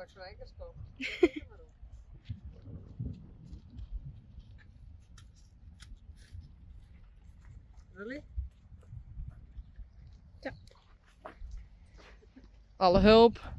straks voor enkels komt. Really? Ja. Alle hulp.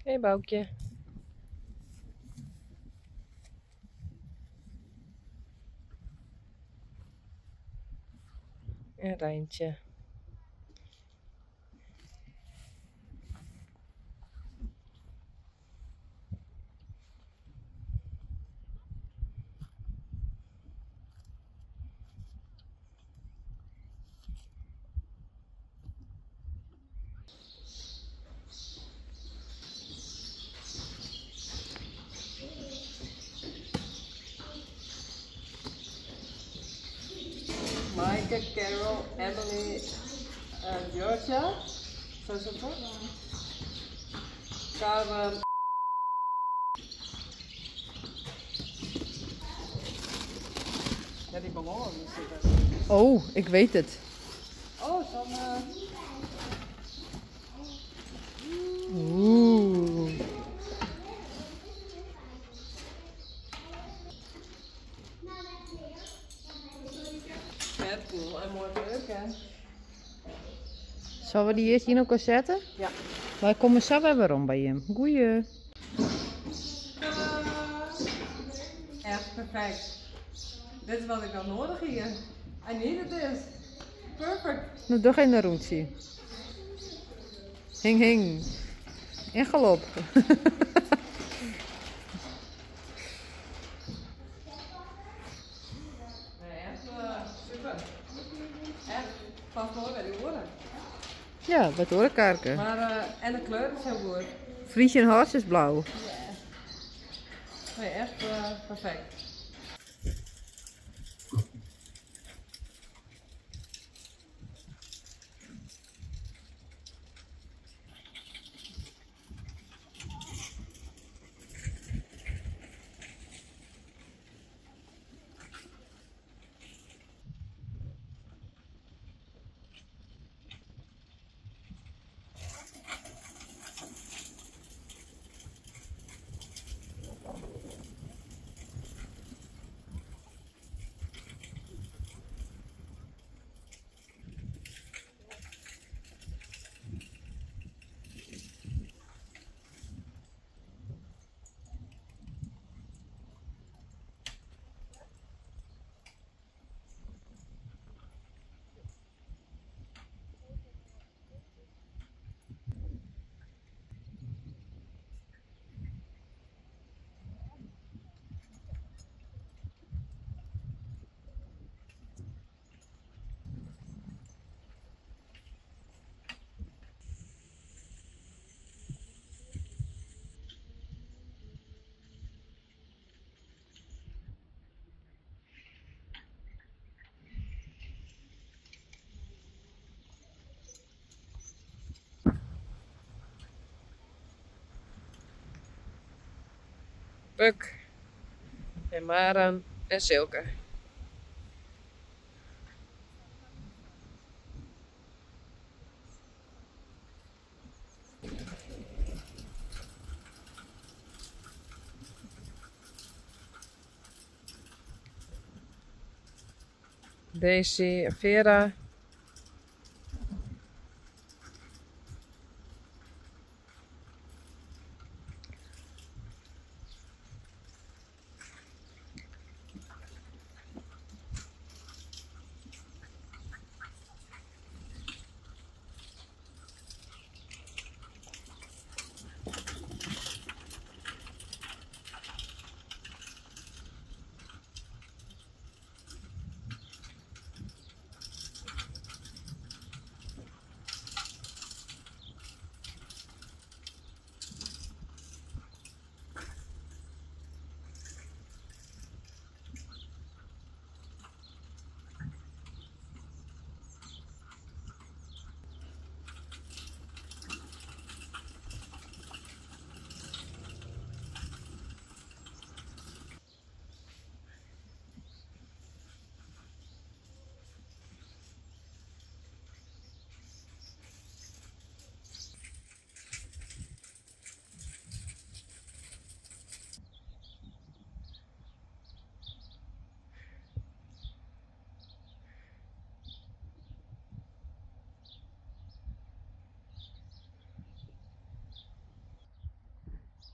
Hé, Boukje. En Rijntje. Maaike, Carol, Emily, Georgia. Zo is het toch? Karen. Ja, die ballonnen zitten. Oh, ik weet het. Oh, zo'n... Oeh. Cool en mooi leuk, hè? Zullen we die eerst hier nog zetten? Ja. Wij komen zo weer waarom bij hem. Goeie. Echt perfect. Dit is wat ik dan nodig hier. I needed this. Perfect. Nou, toch geen roentje. Hing, hing. En galop. Nee, echt super. Echt. Past mooi bij die oren. Ja, bij het orenkarken. Maar, en de kleur is heel goed. Friesje Horst is blauw. Ja. Nee, echt perfect. Puk. En Maren en Silke. Daisy, Vera.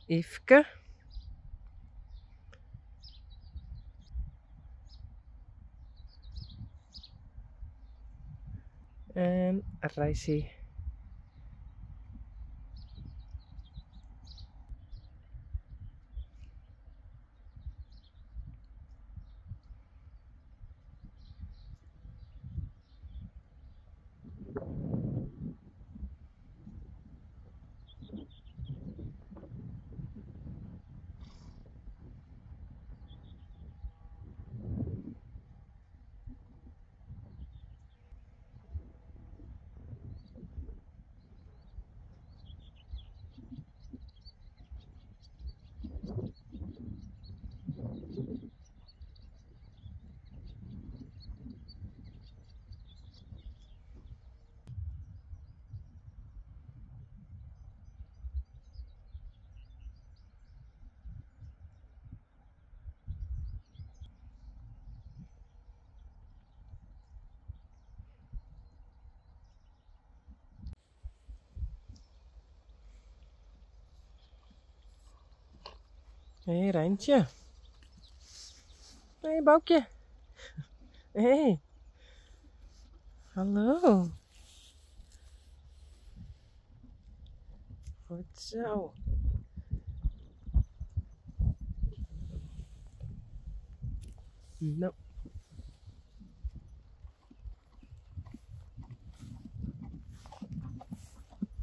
Yveske. En Reissie. Hé, Rijntje. Hé, Boukje. Hé. Hallo. Goed zo. Nou.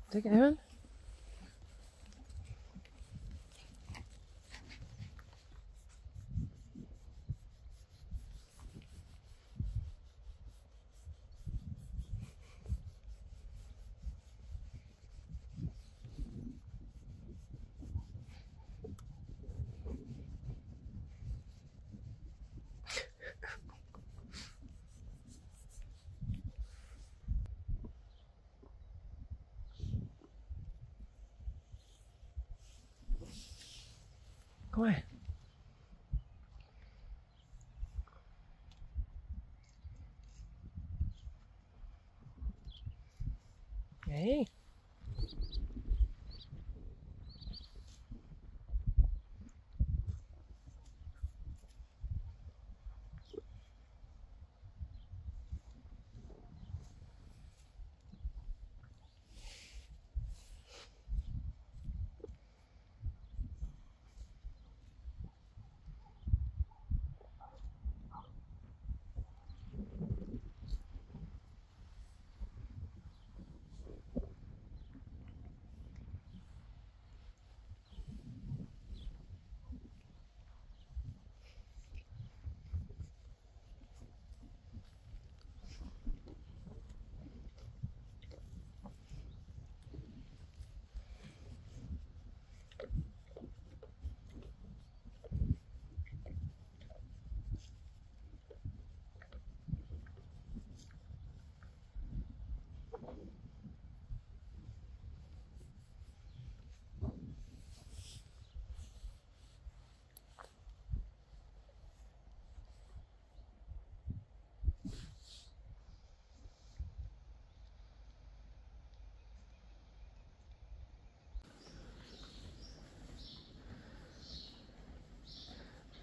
Kijk even. Kom maar. Hé.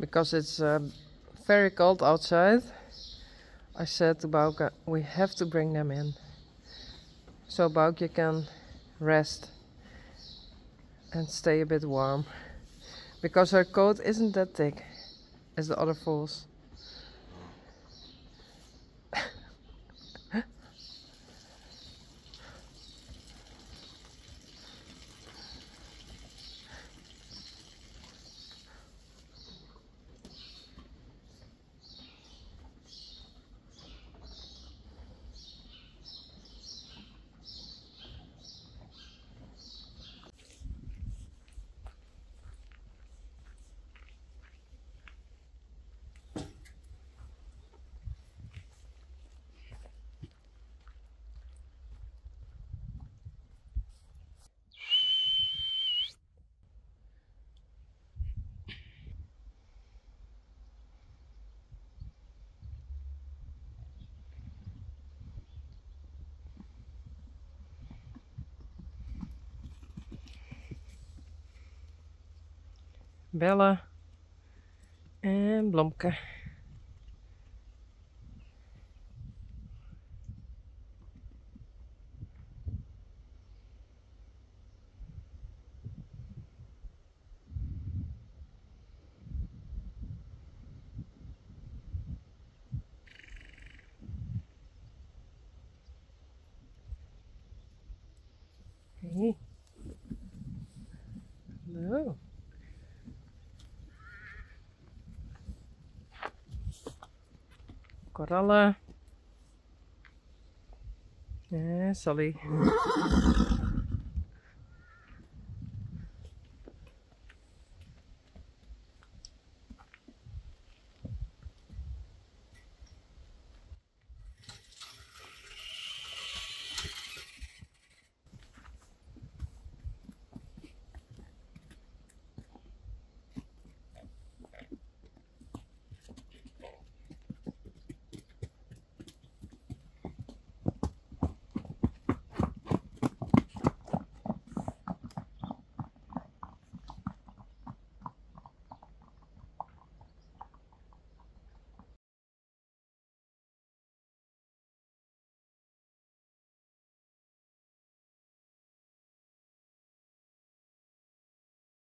because it's very cold outside, I said to Bouke, we have to bring them in. So Bouke can rest and stay a bit warm. Because her coat isn't that thick as the other foals. Bella en Blomke. Hey. Hallo. Korallen. Sally.